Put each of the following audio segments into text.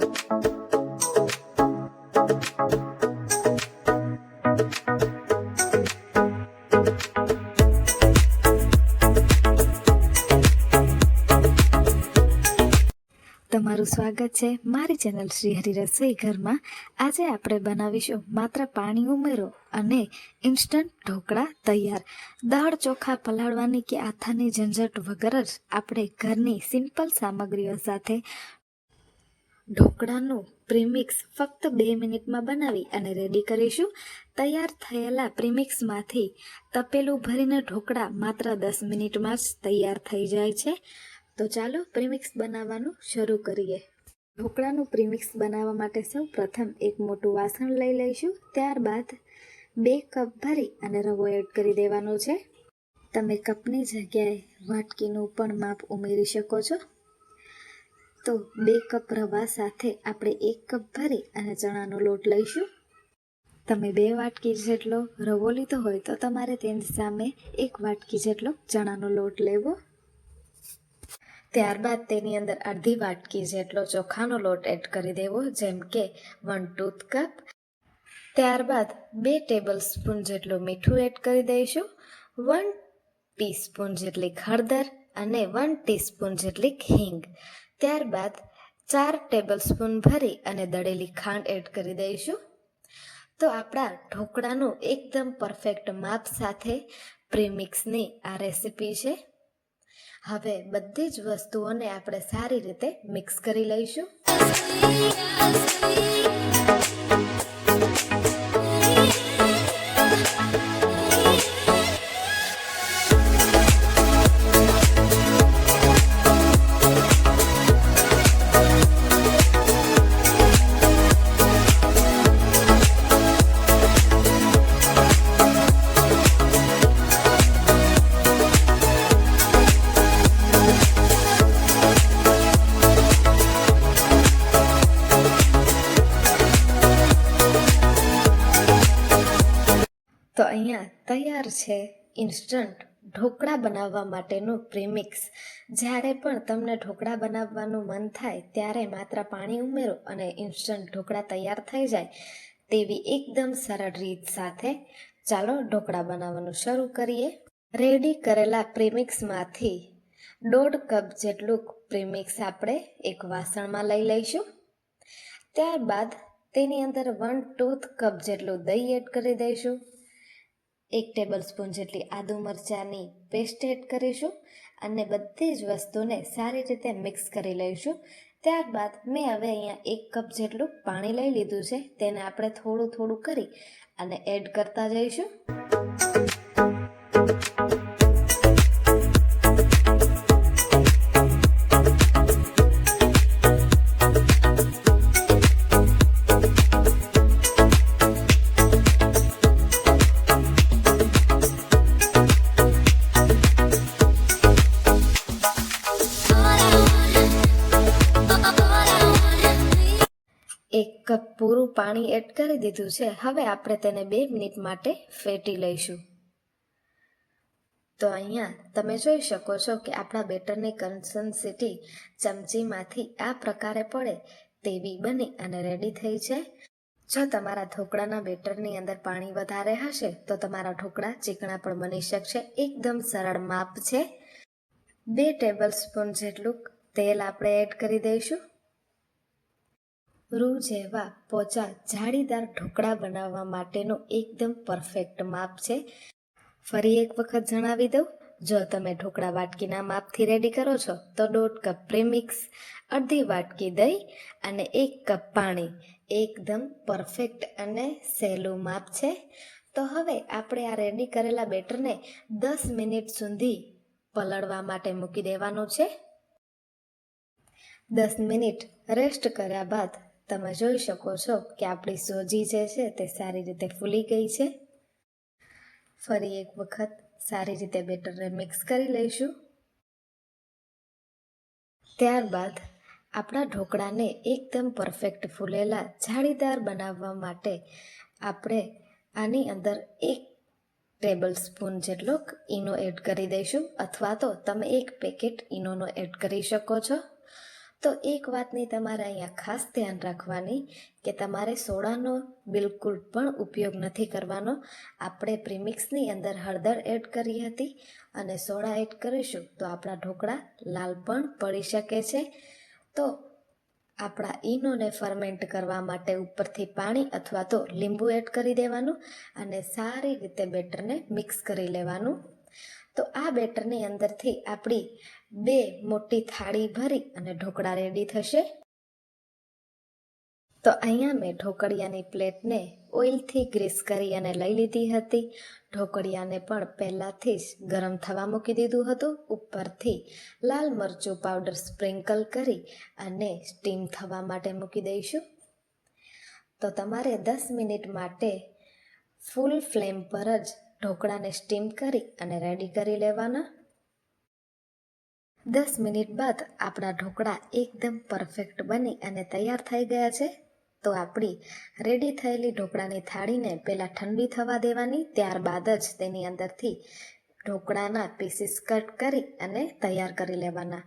તમારું સ્વાગત છે મારી ચેનલ શ્રી હરિ રસોઈ ઘરમાં। આજે આપણે બનાવીશું માત્ર પાણી ઉમેરો અને ઇન્સ્ટન્ટ ઢોકળા તૈયાર। દાળ ચોખા પલાળવાની કે આથાની ઝંઝટ વગર જ આપણે ઘરની સિમ્પલ સામગ્રીઓ સાથે ઢોકળાનું પ્રીમિક્સ ફક્ત 2 મિનિટમાં બનાવી અને રેડી કરીશું। તૈયાર થયેલા પ્રીમિક્સમાંથી તપેલું ભરીને ઢોકળા માત્ર 10 મિનિટમાં જ તૈયાર થઈ જાય છે। તો ચાલો પ્રીમિક્સ બનાવવાનું શરૂ કરીએ। ઢોકળાનું પ્રીમિક્સ બનાવવા માટે સૌ પ્રથમ એક મોટું વાસણ લઈ લઈશું। ત્યારબાદ 2 કપ ભરી અને રવો એડ કરી દેવાનો છે। તમે કપની જગ્યાએ વાટકીનું પણ માપ ઉમેરી શકો છો। તો 2 કપ રવા સાથે આપણે 1 કપ ભરી અને ચણાનો લોટ લઈશું। તમે 2 વાટકી જેટલો રવો લીધો હોય તો તમારે તેની સામે 1 વાટકી જેટલો ચણાનો લોટ લેવો। ત્યારબાદ તેની અંદર અડધી વાટકી જેટલો ચોખાનો લોટ એડ કરી દેવો, જેમ કે 1/2 કપ। ત્યારબાદ 2 ટેબલ સ્પૂન જેટલું મીઠું એડ કરી દઈશું, 1 ટીસ્પૂન જેટલી હળદર અને 1 ટીસ્પૂન જેટલી હિંગ। ત્યારબાદ 4 ટેબલ સ્પૂન ભરી અને દળેલી ખાંડ એડ કરી દઈશું। તો આપણા ઢોકળાનું એકદમ પરફેક્ટ માપ સાથે પ્રીમિક્સની આ રેસીપી છે। હવે બધી જ વસ્તુઓને આપણે સારી રીતે મિક્સ કરી લઈશું। તો અહીંયા તૈયાર છે ઇન્સ્ટન્ટ ઢોકળા બનાવવા માટેનું પ્રીમિક્સ। જ્યારે પણ તમને ઢોકળા બનાવવાનું મન થાય ત્યારે માત્ર પાણી ઉમેરો અને ઇન્સ્ટન્ટ ઢોકળા તૈયાર થઈ જાય તેવી એકદમ સરળ રીત સાથે ચાલો ઢોકળા બનાવવાનું શરૂ કરીએ। રેડી કરેલા પ્રીમિક્સમાંથી 1.5 કપ જેટલું પ્રીમિક્સ આપણે એક વાસણમાં લઈ લઈશું। ત્યારબાદ તેની અંદર 1/2 કપ જેટલું દહીં એડ કરી દઈશું, 1 ટેબલ સ્પૂન જેટલી આદુ મરચાંની પેસ્ટ એડ કરીશું અને બધી જ વસ્તુને સારી રીતે મિક્સ કરી લઈશું। ત્યારબાદ મેં હવે અહીંયા 1 કપ જેટલું પાણી લઈ લીધું છે, તેને આપણે થોડું થોડું કરી અને એડ કરતા જઈશું। એક કપ પૂરું પાણી એડ કરી દીધું છે। હવે આપણે તેને 2 મિનિટ માટે ફેટી લઈશું। તો અહીંયા તમે જોઈ શકો છો કે આપણા બેટરની કન્સિસ્ટન્સી ચમચીમાંથી આ પ્રકારે પડે તેવી બની અને રેડી થઈ છે। જો તમારા ઢોકળાના બેટરની અંદર પાણી વધારે હશે તો તમારા ઢોકળા ચીકણા પણ બની શકશે। એકદમ સરળ માપ છે। 2 ટેબલ સ્પૂન જેટલું તેલ આપણે એડ કરી દઈશું। રૂ જેવા પોચા જાળીદાર ઢોકળા બનાવવા માટેનું એકદમ પરફેક્ટ માપ છે। ફરી એક વખત જણાવી દઉં, જો તમે ઢોકળા વાટકીના માપથી રેડી કરો છો તો 1.5 કપ પ્રીમિક્સ, અડધી વાટકી દહીં અને 1 કપ પાણી એકદમ પરફેક્ટ અને સહેલું માપ છે। તો હવે આપણે આ રેડી કરેલા બેટરને 10 મિનિટ સુધી પલળવા માટે મૂકી દેવાનું છે। 10 મિનિટ રેસ્ટ કર્યા બાદ તમે જોઈ શકો છો કે આપણી સોજી જે છે તે સારી રીતે ફૂલી ગઈ છે। ફરી એક વખત સારી રીતે બેટરને મિક્સ કરી લઈશું। ત્યારબાદ આપણા ઢોકળાને એકદમ પરફેક્ટ ફૂલેલા જાળીદાર બનાવવા માટે આપણે આની અંદર 1 ટેબલ સ્પૂન જેટલો ઈનો એડ કરી દઈશું, અથવા તો તમે 1 પેકેટ ઈનોનો એડ કરી શકો છો। તો એક વાતની તમારે અહીંયા ખાસ ધ્યાન રાખવાની કે તમારે સોડાનો બિલકુલ પણ ઉપયોગ નથી કરવાનો. આપણે પ્રીમિક્સની અંદર હળદર એડ કરી હતી અને સોડા એડ કરીશું તો આપણા ઢોકળા લાલ પણ પડી શકે છે. તો આપણા ઈનોને ફર્મેન્ટ કરવા માટે ઉપરથી પાણી અથવા તો લીંબુ એડ કરી દેવાનું અને સારી રીતે બેટરને મિક્સ કરી લેવાનું. તો આ બેટરની અંદરથી આપણી 2 મોટી થાળી ભરી અને ઢોકળા રેડી થશે. તો અહીંયા મેં ઢોકળિયાની પ્લેટને ઓઇલથી ગ્રીસ કરી અને લઈ લીધી હતી. ઢોકળિયાને પણ પહેલાંથી જ ગરમ થવા મૂકી દીધું હતું. ઉપરથી લાલ મરચું પાવડર સ્પ્રિંકલ કરી અને સ્ટીમ થવા માટે મૂકી દઈશું. તો તમારે 10 મિનિટ માટે ફૂલ ફ્લેમ પર જ ઢોકળાને સ્ટીમ કરી અને રેડી કરી લેવાના. 10 મિનિટ બાદ આપણા ઢોકળા એકદમ પરફેક્ટ બની અને તૈયાર થઈ ગયા છે. તો આપણી રેડી થયેલી ઢોકળાની થાળીને પહેલાં ઠંડી થવા દેવાની, ત્યારબાદ જ તેની અંદરથી ઢોકળાના પીસીસ કટ કરી અને તૈયાર કરી લેવાના.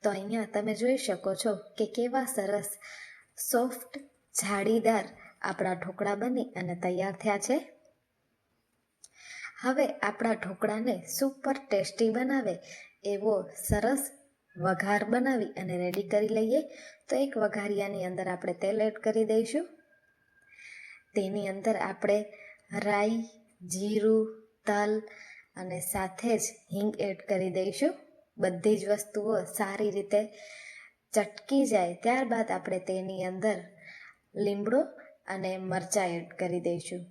તો અહીંયા તમે જોઈ શકો છો કે કેવા સરસ સોફ્ટ જાળીદાર આપણા ઢોકળા બની અને તૈયાર થયા છે. હવે આપણા ઢોકળાને સુપર ટેસ્ટી બનાવે એવો સરસ વઘાર બનાવી અને રેડી કરી લઈએ. તો એક વઘારિયાની અંદર આપણે તેલ એડ કરી દઈશું. તેની અંદર આપણે રાઈ, જીરું, તલ અને સાથે જ હિંગ એડ કરી દઈશું. બધી જ વસ્તુઓ સારી રીતે ચટકી જાય ત્યારબાદ આપણે તેની અંદર લીમડો અને મરચાં એડ કરી દઈશું.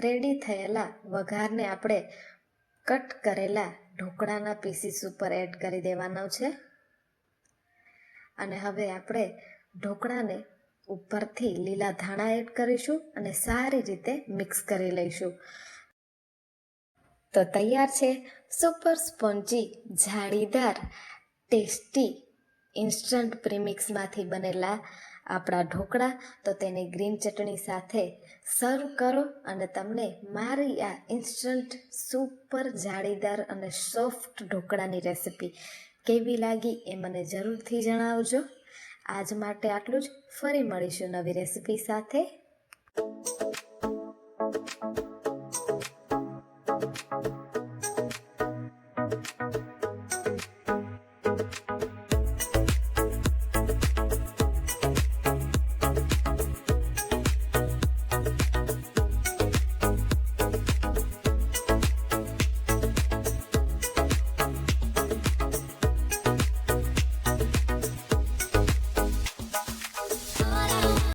રેડી થયેલા વઘારને આપણે કટ કરેલા ઢોકળાના પીસીસ ઉપર એડ કરી દેવાનો છે અને હવે આપણે ઢોકળાને ઉપરથી લીલા ધાણા એડ કરીશું અને સારી રીતે મિક્સ કરી લઈશું. તો તૈયાર છે સુપર સ્પોન્જી જાળીદાર ટેસ્ટી ઇન્સ્ટન્ટ પ્રીમિક્સમાંથી બનેલા આપણા ઢોકળા. તો તેને ગ્રીન ચટણી સાથે સર્વ કરો અને તમને મારી આ ઇન્સ્ટન્ટ સુપર જાળીદાર અને સોફ્ટ ઢોકળાની રેસિપી કેવી લાગી એ મને જરૂરથી જણાવજો. આજ માટે આટલું જ. ફરી મળીશું નવી રેસિપી સાથે.